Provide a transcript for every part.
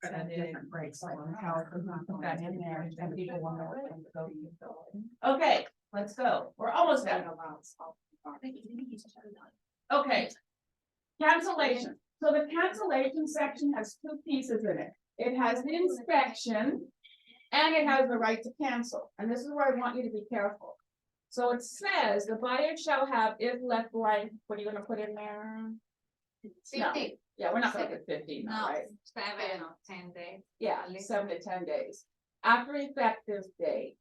And different breaks, like how put that in there and people want to go. Okay, let's go. We're almost done. Okay. Cancellation. So the cancellation section has two pieces in it. It has the inspection and it has the right to cancel. And this is where I want you to be careful. So it says the buyer shall have, if left blank, what are you gonna put in there? No. 50. Yeah, we're not gonna get 15, No, right? 7 or 10 days. Yeah, 7 to 10 days. After effective date,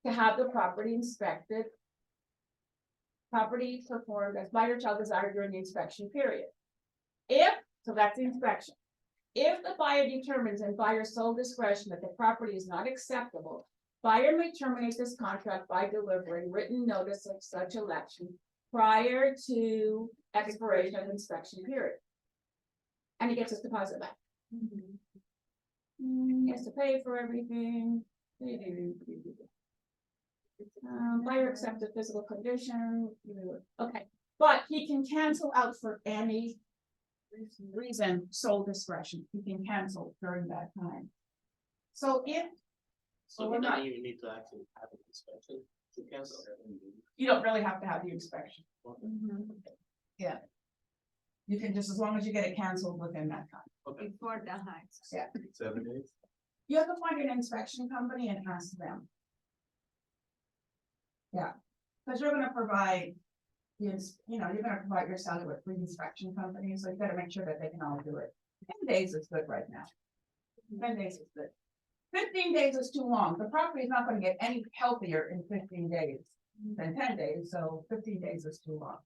to have the property inspected. Property performed as buyer shall desire during the inspection period. If, so that's the inspection. If the buyer determines in buyer's sole discretion that the property is not acceptable, buyer may terminate this contract by delivering written notice of such election prior to expiration of inspection period. And he gets his deposit back. He has to pay for everything. Buyer accepted physical condition, okay, but he can cancel out for any reason, sole discretion, he can cancel during that time. So if, So we're we not- don't even need to actually have an inspection to cancel. you don't really have to have the inspection, you can just, as long as you get it canceled within that time. Okay, Before the heights. Yeah. 7 days. You have to find an inspection company and ask them. Yeah, because you're gonna provide. You're gonna provide your seller with free inspection companies, so you gotta make sure that they can all do it. 10 days is good right now. 10 days is good. 15 days is too long, the property is not gonna get any healthier in 15 days than 10 days, so 15 days is too long.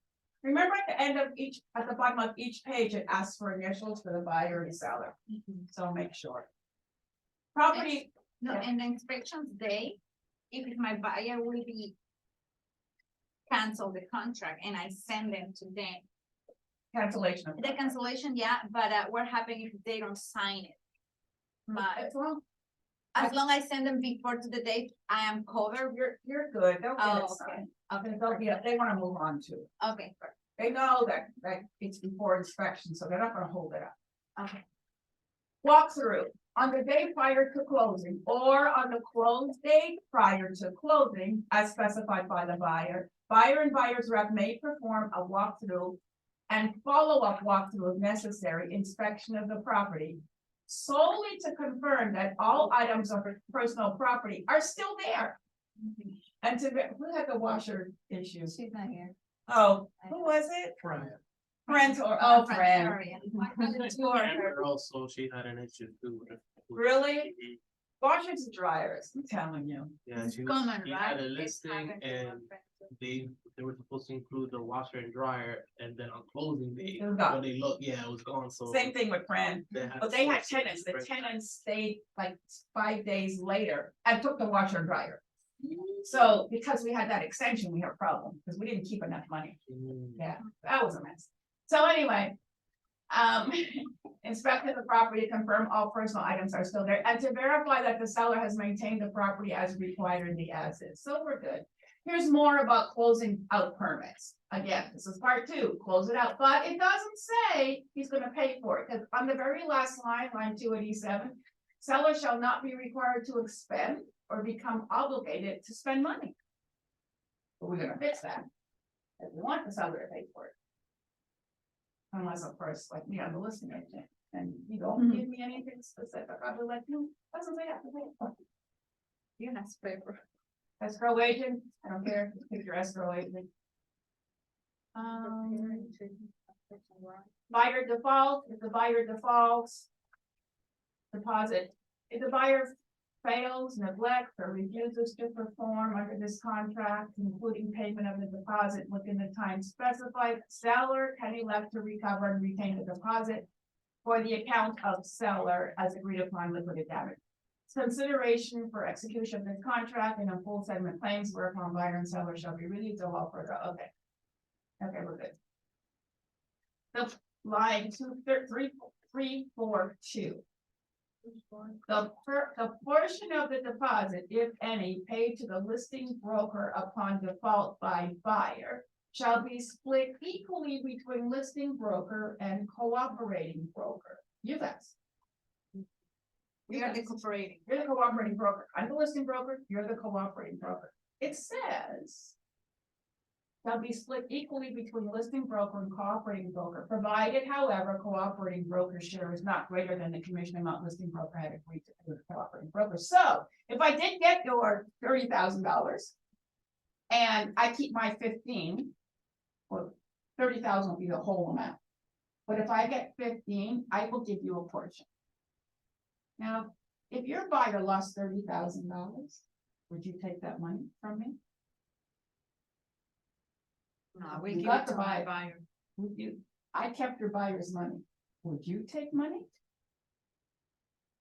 Remember at the end of at the bottom of each page, it asks for initials for the buyer and seller, so make sure. Property. No, Yeah. and the inspections day, if my buyer will be cancel the contract and I send them to them, Cancellation of. the cancellation, yeah, but what happens if they don't sign it? As long, As long as I send them before to the date, I am covered. you're good, they'll get Oh, it okay. signed. Okay, They wanna move on to, okay, perfect. they know that it's before inspection, so they're not gonna hold it up. Okay. Walkthrough, on the day prior to closing, or on the close date prior to closing, as specified by the buyer. Buyer and buyer's rep may perform a walkthrough and follow-up walkthrough if necessary, inspection of the property. Solely to confirm that all items of personal property are still there. And who had the washer issue? She's not here. Oh, who was it? Right. Friends or, friend. Sorry. And also she had an issue too. Really? Mhm. Washers and dryers, I'm telling you. Yeah, she Common, she right? had a It's listing common to and happen. they were supposed to include the washer and dryer, and then on closing day, It was gone. when they look, yeah, it was gone, so. Same thing with Fran, but they had tenants, the Right. tenants stayed like 5 days later and took the washer and dryer. So because we had that extension, we had a problem, because we didn't keep enough money. Mm. Yeah, that was a mess. So anyway. Inspected the property to confirm all personal items are still there and to verify that the seller has maintained the property as required in the as-is. So we're good. Here's more about closing out permits. Again, this is part 2, close it out, but it doesn't say he's gonna pay for it, because on the very last line, line 287, seller shall not be required to expend or become obligated to spend money. But we're gonna fix that. If we want the seller to pay for it. Unless, of course, like me on the listing agent, and you don't give me anything specific, I'll be like, doesn't say I have to pay for it. You're not paper. Escrow agent, I don't care, just pick your escrow agent. Buyer default, if the buyer defaults. Deposit, if the buyer fails, neglects, or refuses to perform under this contract, including payment of the deposit within the time specified, seller can elect to recover and retain the deposit. For the account of seller as agreed upon liquidated damage. Consideration for execution of this contract and a full settlement claims whereupon buyer and seller shall be relieved of all further, okay. Okay, we're good. The line 342. The portion of the deposit, if any, paid to the listing broker upon default by buyer shall be split equally between listing broker and cooperating broker. You guys. We are the cooperating. You're the cooperating broker. I'm the listing broker, you're the cooperating broker. It says. Shall be split equally between listing broker and cooperating broker, provided however, cooperating broker share is not greater than the commission amount listing broker had agreed to pay the cooperating broker. So if I did get your $30,000. And I keep my 15. Well, 30,000 will be the whole amount. But if I get 15, I will give you a portion. Now, if your buyer lost $30,000, would you take that money from me? No, You we give got it to to my buy it. buyer. Would you? I kept your buyer's money. Would you take money?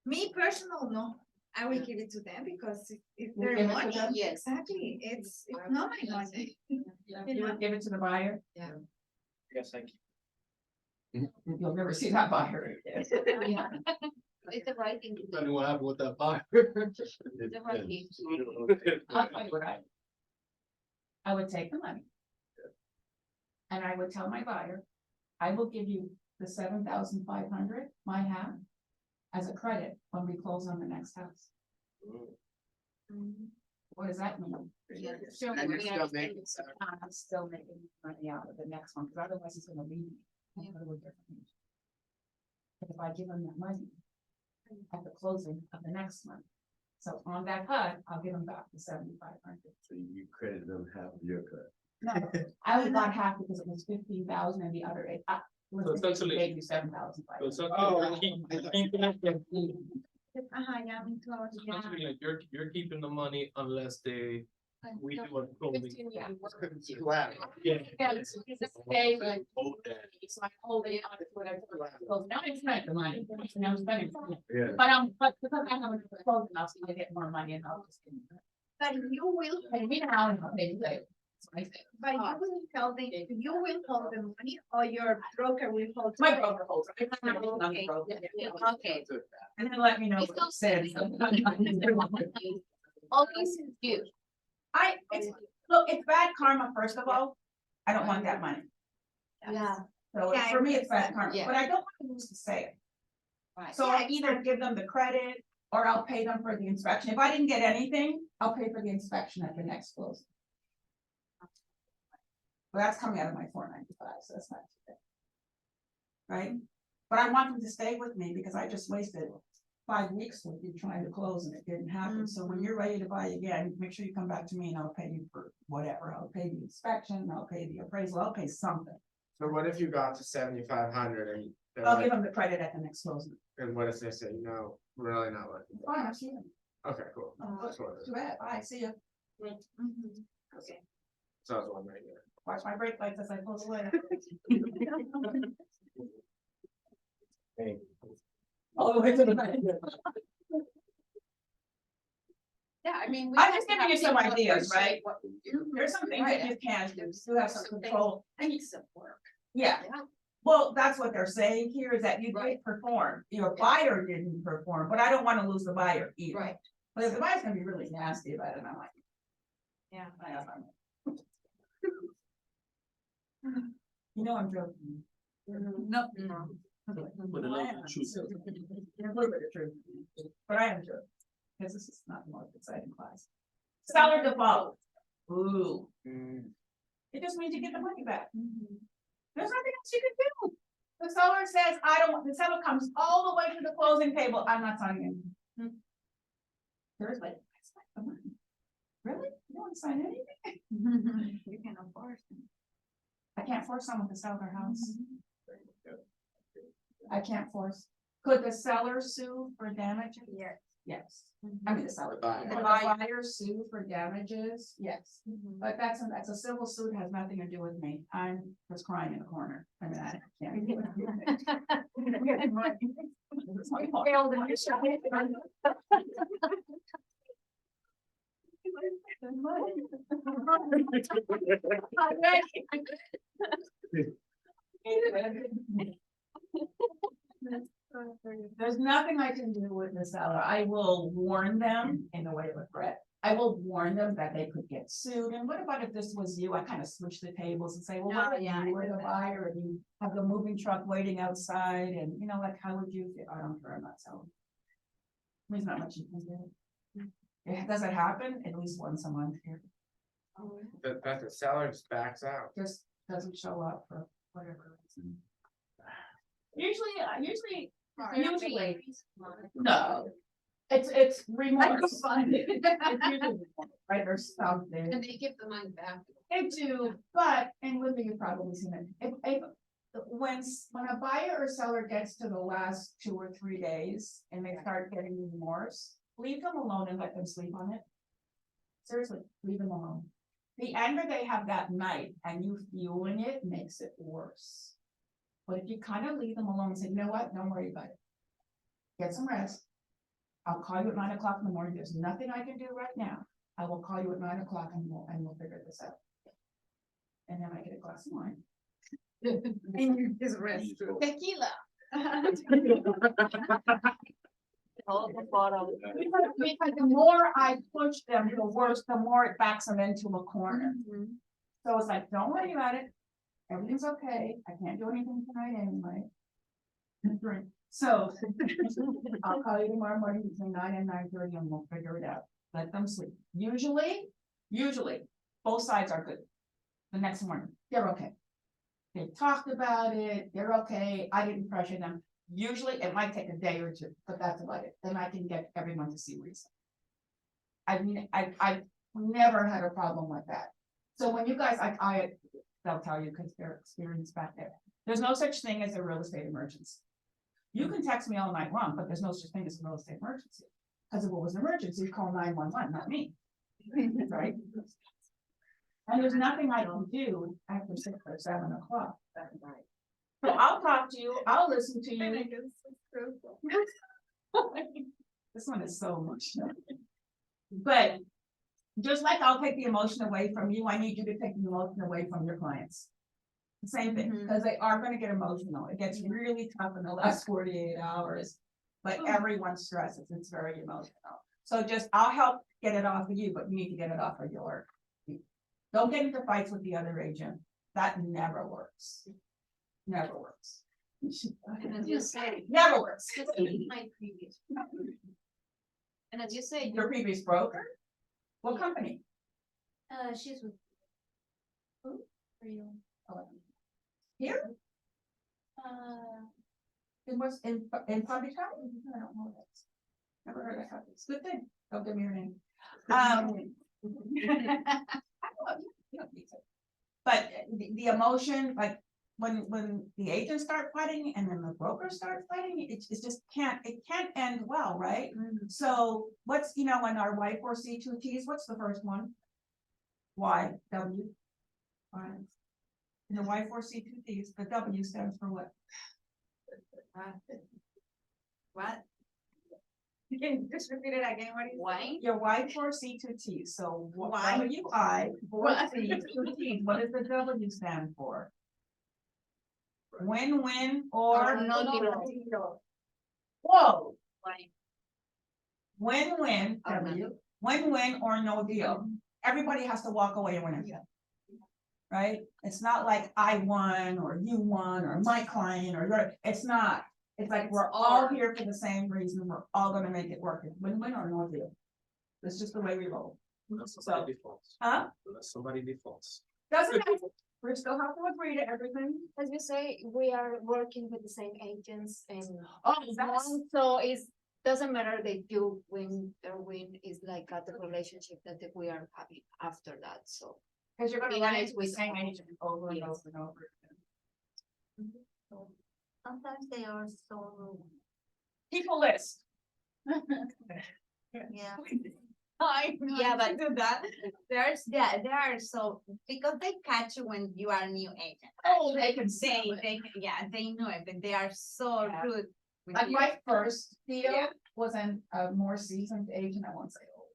Me personal, no, I will give it to them because if You their give it to money, them? yes, exactly, it's not my money. You would give it to the buyer? Yes, I can. You'll never see that buyer again. It's the right thing to Tell me what happened with that buyer. The right thing. I'll tell you what I would take the money. And I would tell my buyer, I will give you the 7,500, my half, as a credit when we close on the next house. What does that mean? Still, And you're we still are- making some- I'm still making money out of the next one, because otherwise it's gonna leave me. and go to a different agent. But if I give them that money at the closing of the next month, so on that HUD, I'll give them back the 7,500. So you credit them half of your cut. No, I only got half because it was 15,000 and the other eight, essentially- gave you 7,500. So Oh, you're keeping it, Yeah, me too, yeah. essentially, like, you're keeping the money unless we do a closing. Yeah. Wow. Yeah. Yeah, it's a stay, but it's like holding on to whatever. So now I spent the money, and I'm spending. Yeah. But because I haven't closed enough, so I get more money and I'll just. But you will, Pay me now and I'll pay you later. That's what I say. but you will hold the, you will hold the money or your broker will hold. the My money? broker holds. it. Okay. Okay. And then let me know It's what it says. Always do. Look, it's bad karma, first of all. I don't want that money. Yeah. So Yeah, for me, it's bad karma, yeah. but I don't want to lose the sale. Right. So I'll either give them the credit or I'll pay them for the inspection. If I didn't get anything, I'll pay for the inspection at the next closing. Well, that's coming out of my 495, so that's not too bad. Right? But I want them to stay with me because I just wasted 5 weeks with you trying to close and it didn't happen. So when you're ready to buy again, make sure you come back to me and I'll pay you for whatever. I'll pay the inspection, I'll pay the appraisal, I'll pay something. So what if you got to 7,500 and they're I'll like, give them the credit at the next closing. and what if they say, no, we're really not looking? Fine, I'll see you. Okay, cool. That's what it is. Too bad. Bye, see you. Okay. So I was wondering. yeah. Watch my brake lights as I pull away. Hey. All the way to the back. Yeah, I mean. I'm just giving you some ideas, right? There's some things that you can do, you have some control. I need some work. Yeah, Yeah. well, that's what they're saying here is that you did Right. perform, your buyer didn't perform, but I don't wanna lose the buyer either. Right. But if the buyer's gonna be really nasty about it, I'm like. Yeah. You know, I'm joking. No, no. With a little bit of truth. A little bit of truth, but I am joking, because this is not the most exciting class. Seller default. Ooh, it just means you get the money back. There's nothing else you can do. The seller says, I don't, want the seller comes all the way to the closing table, I'm not signing it. There's like, I signed the money. Really? You don't want to sign anything? You can afford. I can't force someone to sell their house. I can't force. Could the seller sue for damages? Yes. Yes. I mean, the seller. The buyer. Could the buyer sue for damages? Yes. But that's a civil suit, has nothing to do with me. I'm just crying in a corner. I mean, I can't. do it. It's my fault. There's nothing I can do with the seller. I will warn them in the way of a threat. I will warn them that they could get sued, and what about if this was you? I kind of switch the tables and say, well, what Oh, if yeah, I you were do the that. buyer and you have the moving truck waiting outside and, you know, like, how would you feel? I don't care, I'm not selling. There's not much you can do. Does it happen? At least once a month here, That the seller just backs out. just doesn't show up for whatever reason. Usually, no. It's remorse. It's usually remorse, right, or something. And they give the money back. They do, but, and Linda, you've probably seen it, when a buyer or seller gets to the last 2 or 3 days and they start getting remorse, leave them alone and let them sleep on it. Seriously, leave them alone. The anger they have that night and you fueling it makes it worse. But if you kind of leave them alone and say, you know what, don't worry about it. Get some rest. I'll call you at 9 o'clock in the morning, there's nothing I can do right now. I will call you at 9 o'clock and we'll figure this out. And then I get a glass of wine. And you just rest. Tequila. Because the more I push them, the worse, the more it backs them into a corner. So it's like, don't worry about it. Everything's okay. I can't do anything tonight anyway. Drink. So I'll call you tomorrow morning between 9 and 9:30 and we'll figure it out. Let them sleep. Usually, both sides are good. The next morning, they're okay. They've talked about it, they're okay. I didn't pressure them. Usually it might take a day or two, but that's about it. Then I can get everyone to see reason. I've never had a problem with that. So when you guys, they'll tell you because they're experienced back there. There's no such thing as a real estate emergency. You can text me all night long, but there's no such thing as a real estate emergency. Because if it was an emergency, call 911, not me. Right? And there's nothing I can do after 6 or 7 o'clock. So I'll talk to you, I'll listen to you. This one is so much. But just like I'll take the emotion away from you, I need you to take the emotion away from your clients. Same thing, because they are gonna get emotional. It gets really tough in the last 48 hours. But everyone stresses, it's very emotional. So just, I'll help get it off of you, but you need to get it off of your. Don't get into fights with the other agent. That never works. Never works. And as you say, Never works. my previous. And as you say, Your previous broker? What company? she's with. Who are you? Here? It was in Palm Beach County? I don't know that. Never heard of that. It's a good thing. Don't give me your name. But the emotion, like when the agents start fighting and then the brokers start fighting, it just can't end well, right? So what's, in our Y4C2Ts, what's the first one? Y, W. Y. In the Y4C2Ts, the W stands for what? What? Can you just repeat it again? What is it? Why? Your Y4C2Ts, so Y. WI, 4C2Ts, what does the W stand for? Win-win or no deal. whoa, Why? win-win, Oh, no. W, win-win or no deal. Everybody has to walk away and win it. Right? It's not like I won or you won or my client or your, it's not. It's like we're all here for the same reason. We're all gonna make it work. It's win-win or no deal. It's just the way we roll. Unless somebody defaults. Huh? Unless somebody defaults. Doesn't matter. We still have to agree to everything. As you say, we are working with the same agents and Oh, that's, so it's doesn't matter that you win or win is like the relationship that we are having after that, so. because you're gonna Yeah, run it's into the with same all- agent over and Yes. over and over again. Sometimes they are so rude. People list. Yeah. I know, Yeah, I but- do that. They are so, because they catch you when you are a new agent. Oh, they can say. They know it, but they are so Yeah. rude. with Like you. my first deal Yeah. was a more seasoned agent, I won't say old.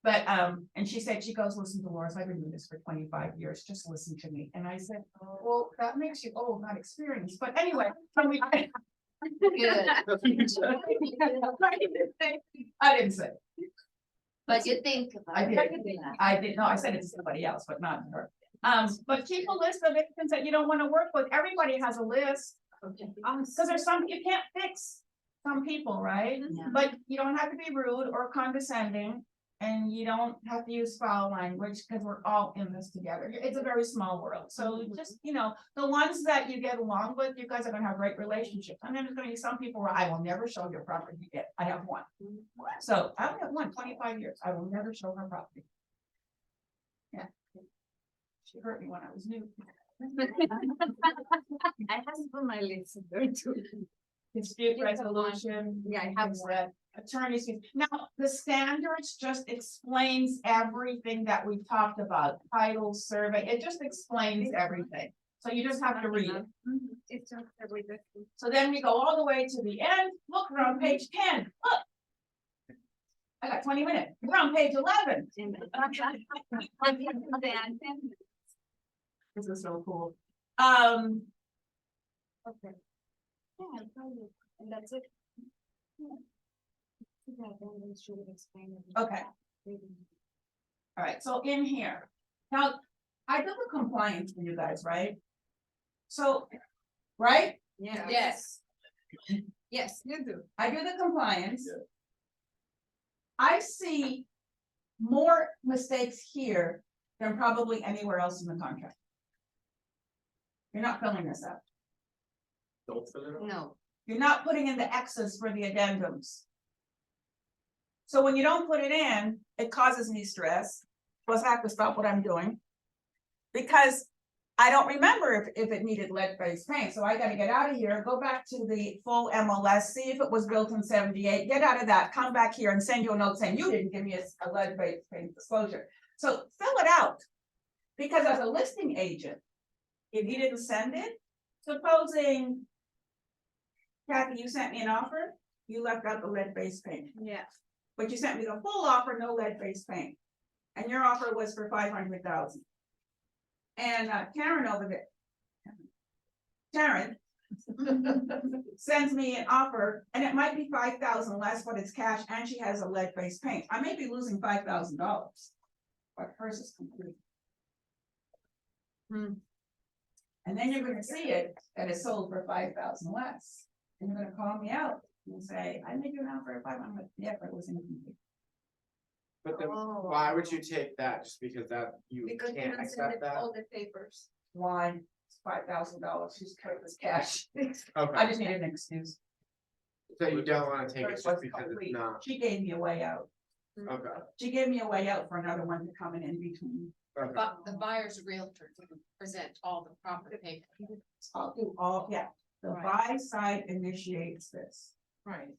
But, and she said, she goes, listen, Dolores, I've been doing this for 25 years, just listen to me. And I said, well, that makes you old, not experienced. But anyway, can we? Good. I didn't say. But you think. I did. I didn't know, I said it to somebody else, but not her. But keep a list of victims that you don't wanna work with. Everybody has a list. Cause there's some, you can't fix some people, right? Yeah. But you don't have to be rude or condescending. And you don't have to use foul language, cause we're all in this together. It's a very small world, so just, the ones that you get along with, you guys are gonna have great relationships. And then there's gonna be some people where I will never show your property again. I have one. So I only have one, 25 years. I will never show her property. Yeah. She hurt me when I was new. I have to put my list there too. Dispute Yes, I want- resolution. Yeah, I have things that Attorneys, fees. Now, the standards just explains everything that we've talked about, title, survey, it just explains everything. So you just have to read it. It's just every day. So then we go all the way to the end, look, we're on page 10, look. I got 20 minutes, we're on page 11. This is so cool. Okay. Yeah, I'll tell you. And that's it. Okay. All right, so in here, now, I did the compliance for you guys, right? So, right? Yeah. Yes. Yes, you do. I do the compliance. Yeah. I see more mistakes here than probably anywhere else in the contract. You're not filling this out. Don't fill it out. No, You're not putting in the X's for the addendums. So when you don't put it in, it causes me stress, plus I have to stop what I'm doing. Because I don't remember if it needed lead-based paint, so I gotta get out of here, go back to the full MLS, see if it was built in 78, get out of that, come back here and send you a note saying you didn't give me a lead-based paint disclosure. So fill it out. Because as a listing agent, if you didn't send it, supposing Kathy, you sent me an offer, you left out the lead-based paint, Yeah. but you sent me the full offer, no lead-based paint. And your offer was for 500,000. And Karen over there. Karen. Sends me an offer and it might be 5,000 less, but it's cash and she has a lead-based paint. I may be losing $5,000. But hers is complete. And then you're gonna see it, that it's sold for 5,000 less. And you're gonna call me out and say, I made you an offer of 500, yeah, but it was incomplete. But then Oh. why would you take that just because that you because you can't don't send accept it that? all the papers. Why? It's $5,000, she's carrying this cash. I Okay, just needed an excuse. so you don't wanna take it Hers just was because complete. it's not, She gave me a way out. okay, She gave me a way out for another one to come in between. okay. But the buyer's realtor can present all the proper papers. I'll do all, yeah, the Right. buy side initiates this. Right.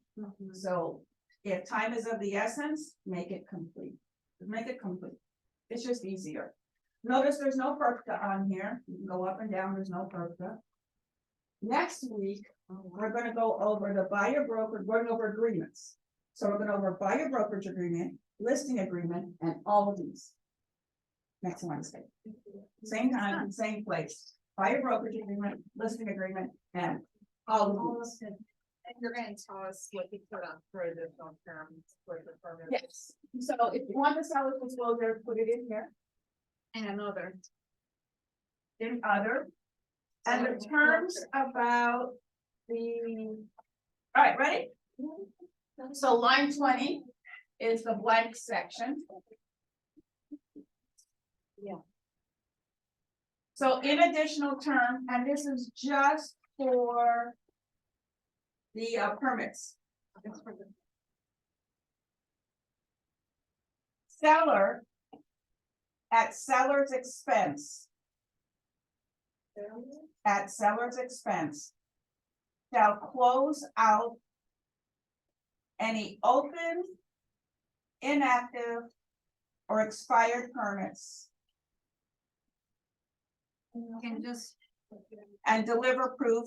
So if time is of the essence, make it complete. Make it complete. It's just easier. Notice there's no perpta on here. You can go up and down, there's no perpta. Next week, we're gonna go over the buyer broker, going over agreements. So we're gonna over buyer brokerage agreement, listing agreement, and all of these. Next Wednesday. Same time, same place. Buyer brokerage agreement, listing agreement, and all of these. And you're gonna tell us what you put on for additional terms for the permit. Yes, so if you want the seller's disclosure, put it in here, And another. in other. And the terms about the. All right, ready? So line 20 is the blank section. Yeah. So in additional term, and this is just for the permits. Seller at seller's expense. At seller's expense. Shall close out any open, inactive, or expired permits Can just. and deliver proof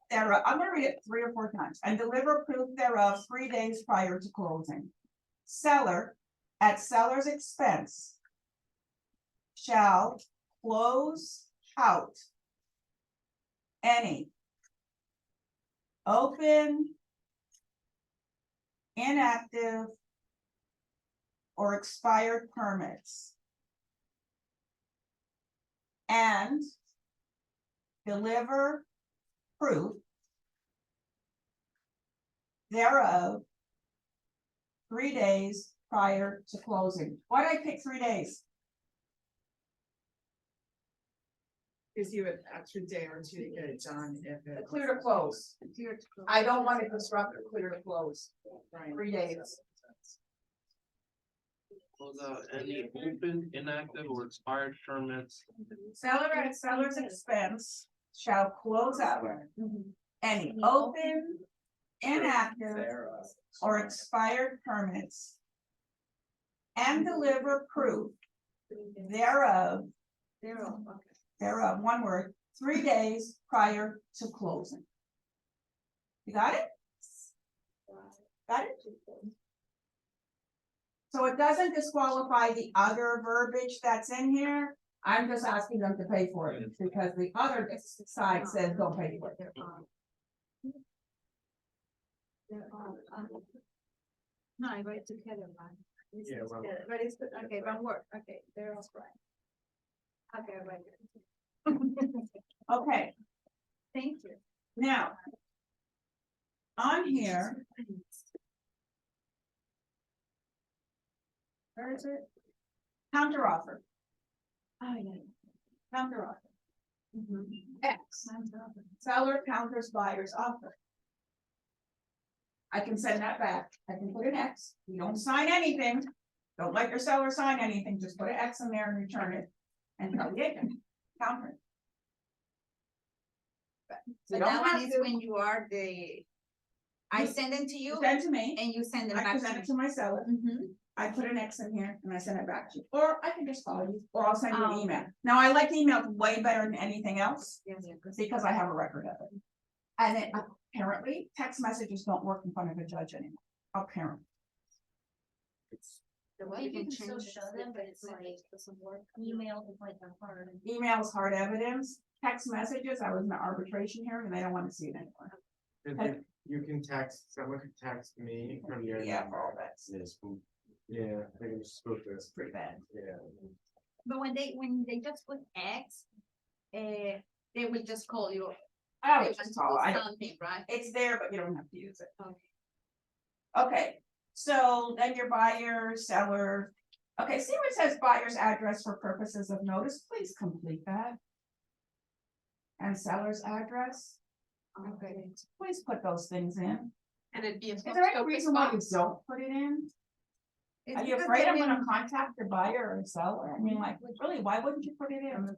thereof. I'm gonna read it 3 or 4 times, and deliver proof thereof 3 days prior to closing. Seller at seller's expense shall close out any open, inactive, or expired permits. And deliver proof thereof 3 days prior to closing. Why did I pick 3 days? Gives you an extra day or two to get it done if The it. clear to close. I don't want to disrupt the clear to close. Right. 3 days. Close out any open, inactive, or expired permits. Seller at seller's expense shall close out any open, inactive, or expired permits. And deliver proof thereof, one word, 3 days prior to closing. You got it? Got it? So it doesn't disqualify the other verbiage that's in here. I'm just asking them to pay for it because the other side says don't pay for it. No, I write together, man. Yeah, well- But it's, okay, one word, okay, they're all right. Okay, right. Okay, Thank you. now. On here, where is it? Counter offer, Oh, yeah. counter offer. X, seller counters buyer's offer. I can send that back, I can put an X, you don't sign anything. Don't let your seller sign anything, just put an X in there and return it. And tell the agent, counter it. You But don't that one have is to, when you are the, I send them to you send to me, and you send them I back present to it me. to my seller. Mhm. I put an X in here and I send it back to you, or I can just call you, or I'll send you an Oh. email. Now, I like email way better than anything else, Yes, yeah, 'cause- because I have a record of it. And then apparently, text messages don't work in front of a judge anymore, apparently. The You way you can can still change show it, them, but but it's it's like, like- doesn't work. Email is like a hard. Email is hard evidence, text messages, I was in an arbitration hearing and they don't want to see it anymore. You can text, someone could text me from your Yeah, number. all that's Yes, Yeah, I think we spoke this, pretty bad. yeah. But when they just put X, they will just call you. I They would want just to call, do I don't, something, right? it's there, but you don't have to use it. Okay. Okay, so then your buyer, seller, okay, see where it says buyer's address for purposes of notice, please complete that. And seller's address, Okay. please put those things in. And it'd be. Is there any reason why you don't put it in? It's Are you because afraid they I'm gonna will- contact your buyer or seller? I mean, like, really, why wouldn't you put it in?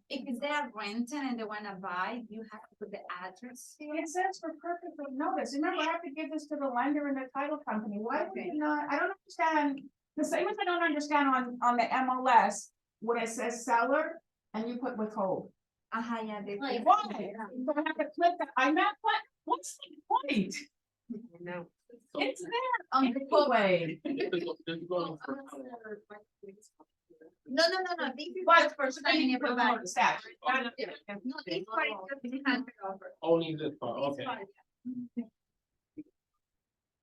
If they are renting and they wanna buy, you have to put the address here. It says for purpose of notice, remember, I have to give this to the lender and the title company, why would Okay. you not, I don't understand. The same as I don't understand on the MLS, when it says seller and you put withhold. Yeah, they. Like, Why? Do I have to click that, I'm not, what's the point? No. It's there On the cover. anyway. This is going for- No, this is But just for then signing you up put a it buy. on the statute. No, this part is just the counter offer. Only this part, This okay. part,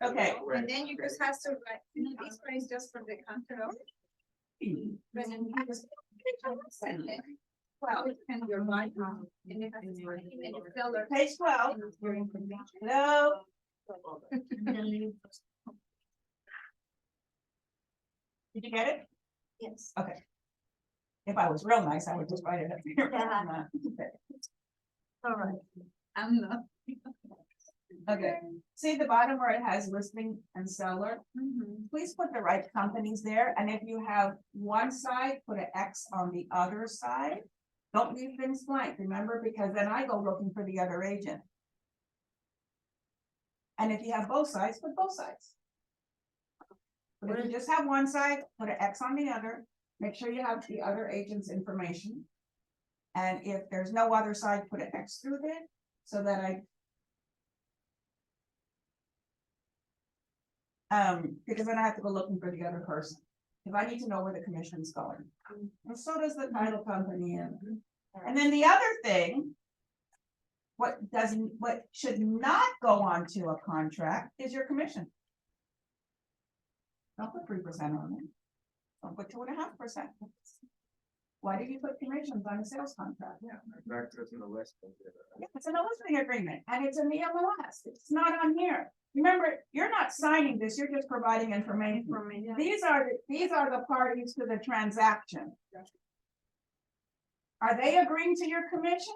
Okay. and then you just have to write, no, this part is just for the counter offer. But then you just send it. Well, and your buy, and it has to sign, and the seller. Page 12, and your information. hello, did you get it? Yes. If I was real nice, I would just write it up here. but I'm Yeah. not. Okay. All right, I'm not. Okay, see the bottom where it has listing and seller, please put the right companies there, and if you have one side, put an X on the other side. Don't leave things blank, remember, because then I go looking for the other agent. And if you have both sides, put both sides. But if you just have one side, put an X on the other, make sure you have the other agent's information. And if there's no other side, put an X through it, so that because then I have to go looking for the other person, if I need to know where the commission's going. And so does the title company, and then the other thing. What should not go onto a contract is your commission. Don't put 3% on it. Don't put 2.5%. Why did you put commissions on a sales contract? Yeah, back to us in the list. Yeah, it's an listing agreement and it's in the MLS. It's not on here. Remember, you're not signing this, you're just providing information. These are the parties to the transaction. Are they agreeing to your commission?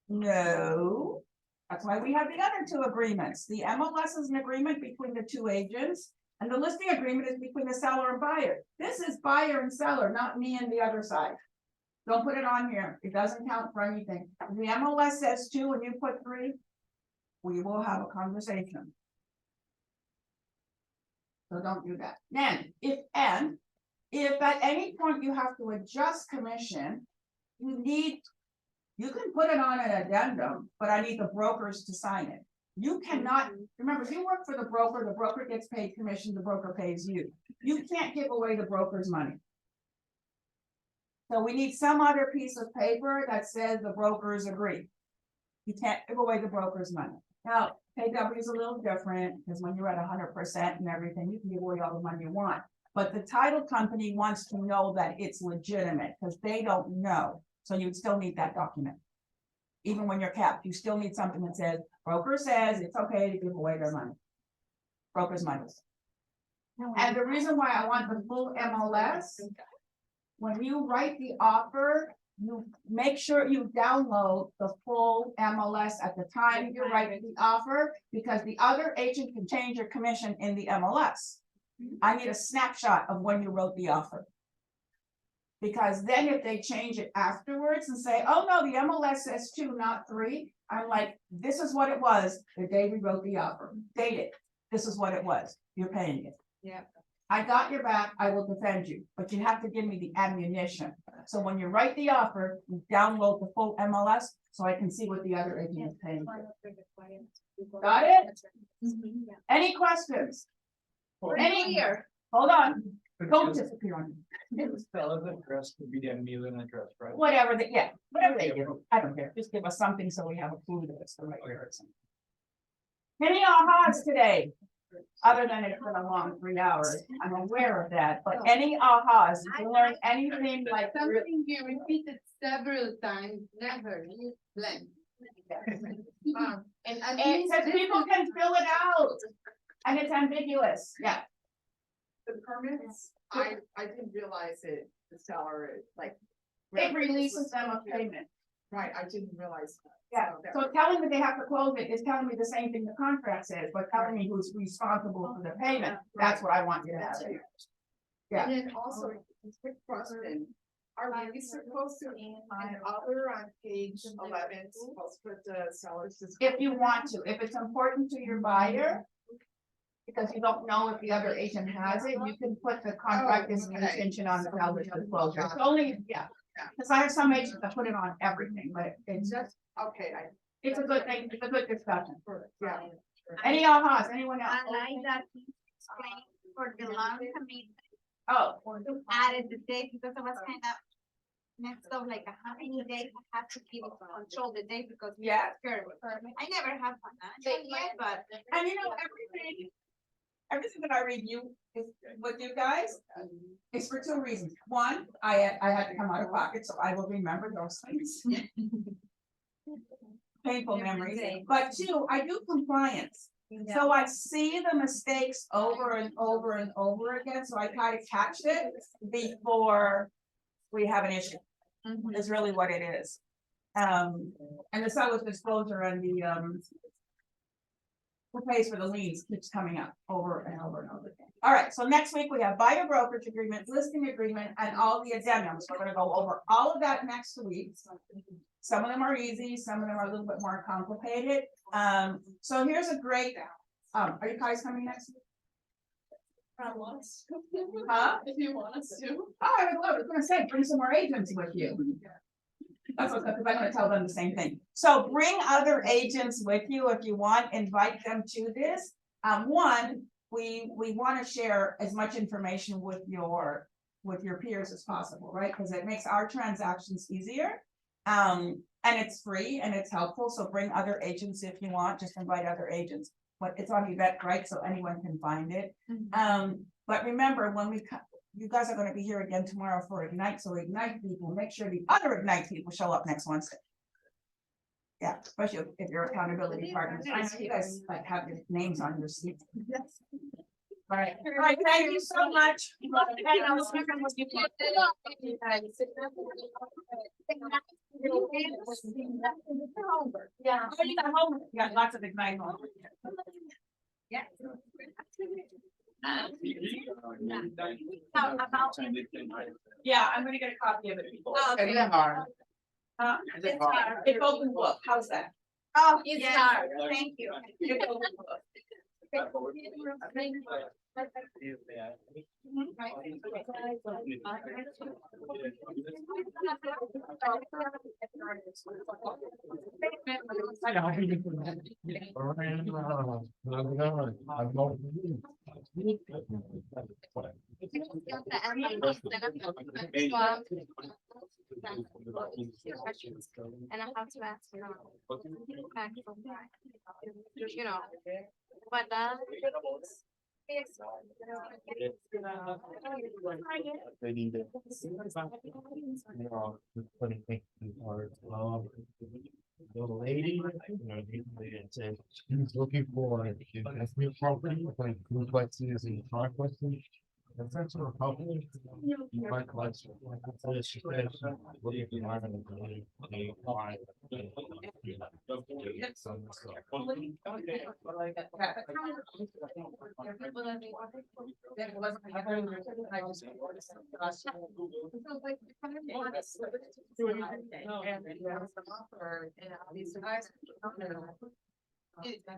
No. That's why we have the other two agreements. The MLS is an agreement between the two agents. And the listing agreement is between the seller and buyer. This is buyer and seller, not me and the other side. Don't put it on here. It doesn't count for anything. If the MLS says 2 and you put 3, we will have a conversation. So don't do that. Then, if at any point you have to adjust commission, you can put it on an addendum, but I need the brokers to sign it. You cannot, remember, if you work for the broker gets paid commission, the broker pays you. You can't give away the broker's money. So we need some other piece of paper that says the brokers agree. You can't give away the broker's money. Now, KW is a little different, because when you're at 100% and everything, you can give away all the money you want. But the title company wants to know that it's legitimate, because they don't know. So you would still need that document. Even when you're capped, you still need something that says, broker says it's okay to give away their money. Broker's money. And the reason why I want the full MLS, when you write the offer, you make sure you download the full MLS at the time you're writing the offer, because the other agent can change your commission in the MLS. I need a snapshot of when you wrote the offer. Because then if they change it afterwards and say, oh no, the MLS says 2, not 3, I'm like, this is what it was the day we wrote the offer. Date it. This is what it was. You're paying it. Yeah. I got your back. I will defend you, but you have to give me the ammunition. So when you write the offer, you download the full MLS so I can see what the other agent is paying. Got it? Any questions? Any? Hold on. Don't disappear on me. address to be the mailing address, right? Whatever whatever they do, I don't care, just give us something so we have a clue that it's the right person. Any ahas today? Other than it's been a long 3 hours, I'm aware of that, but any ahas, did you learn anything like? Something you repeated several times, never, you blank. And It says people can fill it out, and it's ambiguous, yeah. The permits, I didn't realize it, the seller, like. It releases them of payment. Right, I didn't realize. that. Yeah, So that- so telling me they have to close it is telling me the same thing the contract says, but telling me who's responsible for the payment, that's what I want you to have. Yeah. And then also, a quick question, are we supposed to, on other on page 11, supposed to put the seller's? If you want to, if it's important to your buyer. Because you don't know if the other agent has it, you can put the contract is an intention on the seller's disclosure. It's only, yeah. Because I have some agents that put it on everything, but it's just, Okay, it's a good thing, it's a good discussion. yeah. Any ahas, anyone else? I like that he explained for the long commitment, Oh, added the date, because I was kind of messed up, like how many days I have to keep control the date, because. yeah. I never have one, but. And you know, everything that I review is with you guys is for 2 reasons. One, I had to come out of pocket, so I will remember those things. Painful memories, but 2, I do compliance. So I see the mistakes over and over and over again, so I try to catch it before we have an issue. Is really what it is. And the seller's disclosure and the who pays for the liens keeps coming up over and over and over again. All right, so next week we have buyer brokerage agreement, listing agreement, and all the addendums. We're gonna go over all of that next week. Some of them are easy, some of them are a little bit more complicated. So here's a great, are you guys coming next week? Huh? If you want us to. Oh, I would love it. I was gonna say, bring some more agents with you. That's what, because I'm gonna tell them the same thing. So bring other agents with you if you want, invite them to this. One, we wanna share as much information with your peers as possible, right? Because it makes our transactions easier. And it's free and it's helpful, so bring other agents if you want, just invite other agents. but it's on Eventbrite, so anyone can find it. But remember, when you guys are gonna be here again tomorrow for Ignite, so Ignite people, make sure the other Ignite people show up next Wednesday. Yeah, especially if you're accountability partners. I know you guys like have your names on your seat. All right, thank you so much. Yeah, oh, you got homework. You got lots of Ignite homework. Yeah. Yeah, I'm gonna get a copy of it. And then hard. It's hard. It's open book, how's that? Oh, It's yes, hard. thank you. It's open book. And I have to ask, you know, but They need it. You know, putting things in hard. The lady, you know, it said she's looking for investment property, like duplexes and triplexes. That's not sort of property. You might like. She said she's looking at the environment. Some stuff.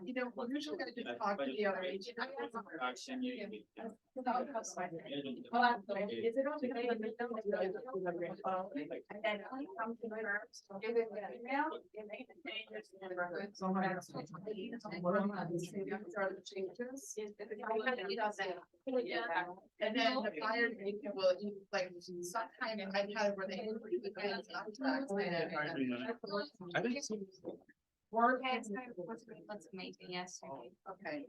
You know, we're usually gonna just talk to the other agent. And then the fire agent will, like, sometime in my time where they. I didn't see. Work. Let's make it yesterday. Okay.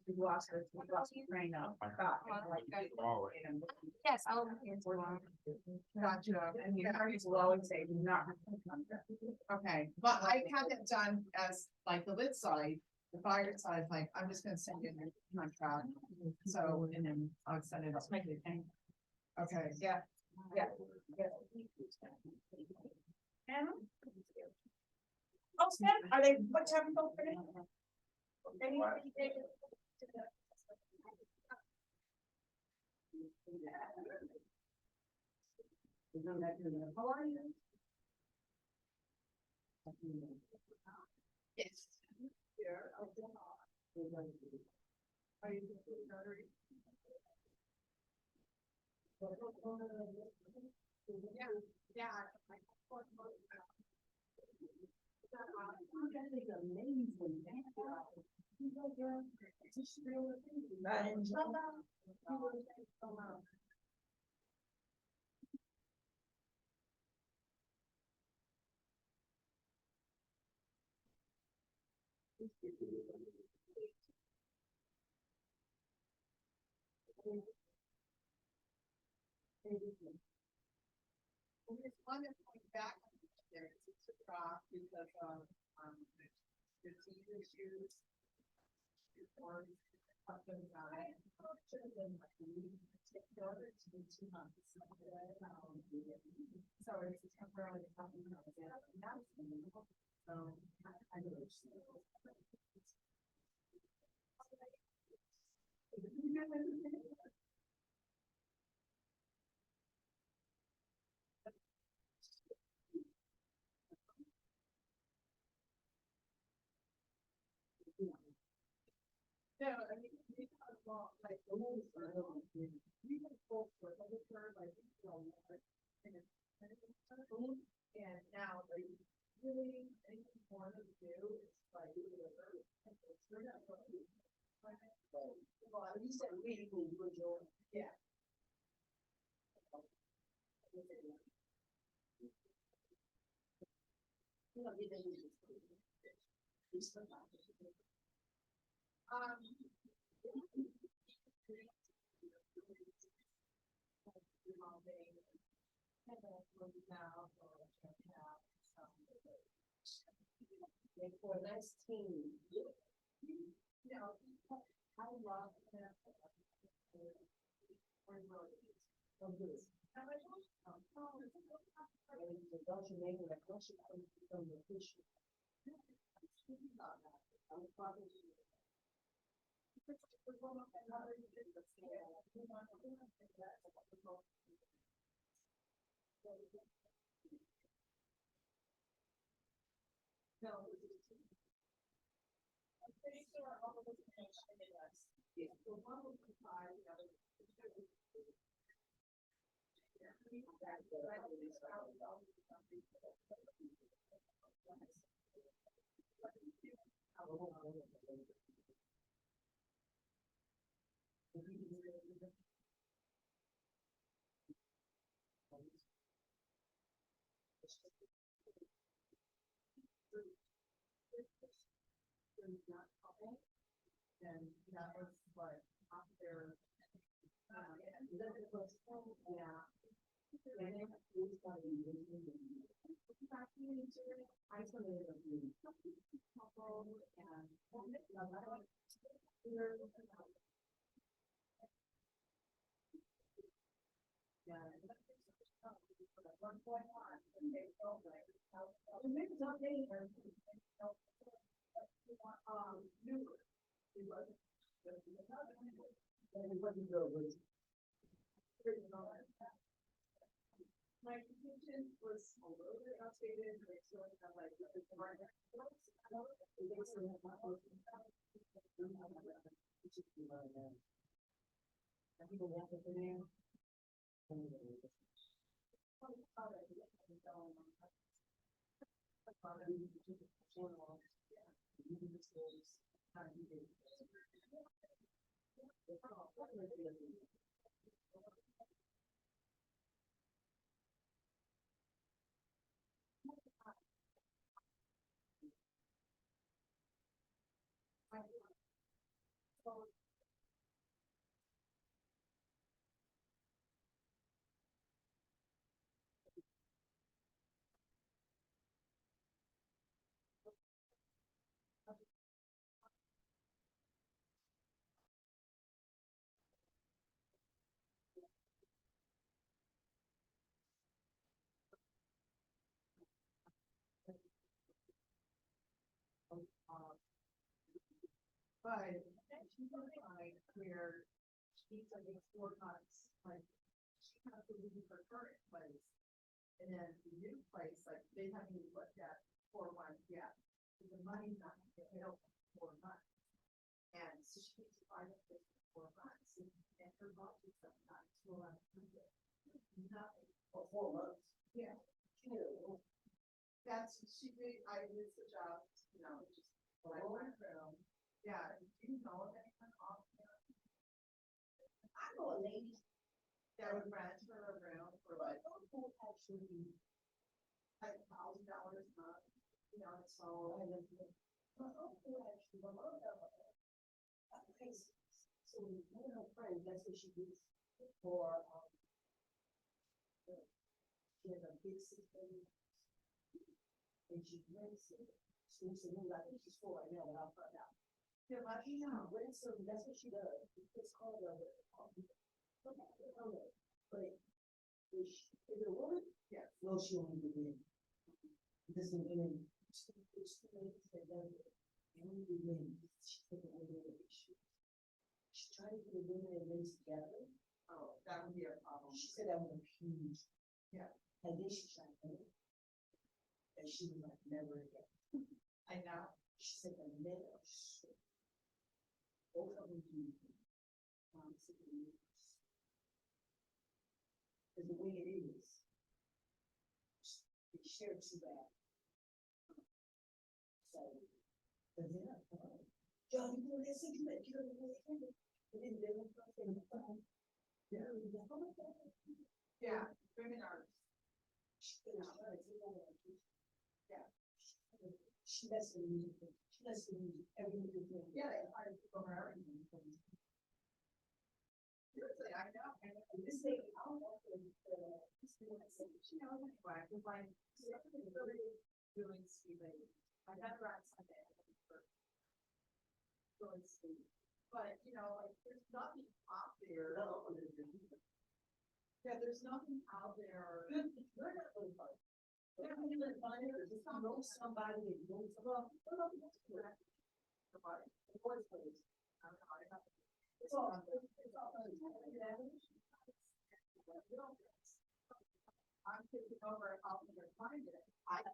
We lost her train now. Yes, I'll be here tomorrow. Gotcha. And the attorneys will always say, do not. Okay, but I have it done as like the lit side, the fire side, like, I'm just gonna send you my contract. So, and then I'll send it. Let's make it a thing. Okay. Yeah. Anna? Oh, Stan, are they, what time are they? How are you? Yes. Are you? Yeah. There's one that's going back there, it's a drop because of, disease issues. Or something about it. Should have been like, take the order to be 2 months. So it's temporarily something that was out. So I do. No, I mean, we have like the rules are, we can pull for other term, like, and now, like, really, anything you want to do is like, well, you said we would join, yeah. For next team. No, I love that. No. I'm pretty sure all of the information in us. Yeah. The one will comply, the other. And that was what, after. Yeah. My contingent was a little bit outdated, but it's still kind of like. But she's on like where she's like 4 months, like she has to leave her current place. And then the new place, like they haven't even looked at 4 months yet. So the money's not gonna get held for 4 months. And so she needs to find a place for 4 months and her boss is sometimes will not do it. Nothing. For 4 months? Yeah. That's, she did, I did the job, you know, just like one room. Yeah, do you know of anyone off there? I know a lady that would rent her a room for like, actually, like $1,000 a month, you know, so. Actually, so one of her friends, that's what she did for, she has a big system. And she rents it, so it's a new, I think she's 4 right now, but I'll find out. Yeah, but you know, rents them, that's what she does, it's called a. But is it a woman? Yeah. No, she only did it. This is women. It's too late to say that. Only women, she's taking away the issue. She's trying to get the women and men together. Oh, that would be a problem. She said that was huge. Yeah. And then she tried to. And she was like, never again. I know. She said the men are so. Both of them do. Because the way it is. They share too bad. So. But yeah. John, you know, that's it, you better get over there. And then they went up and yeah. Yeah, women are. Yeah. She lets the music, every music thing. Yeah, they hire people from her Really sweet. I had her on Sunday. Really sweet. But, you know, like, there's nothing out there. Yeah, there's nothing out there. They're not really fun. They're not really fun, there's not know somebody that knows about. The boys plays. I don't know, I got. It's all. I'm taking over, I'll find it. I.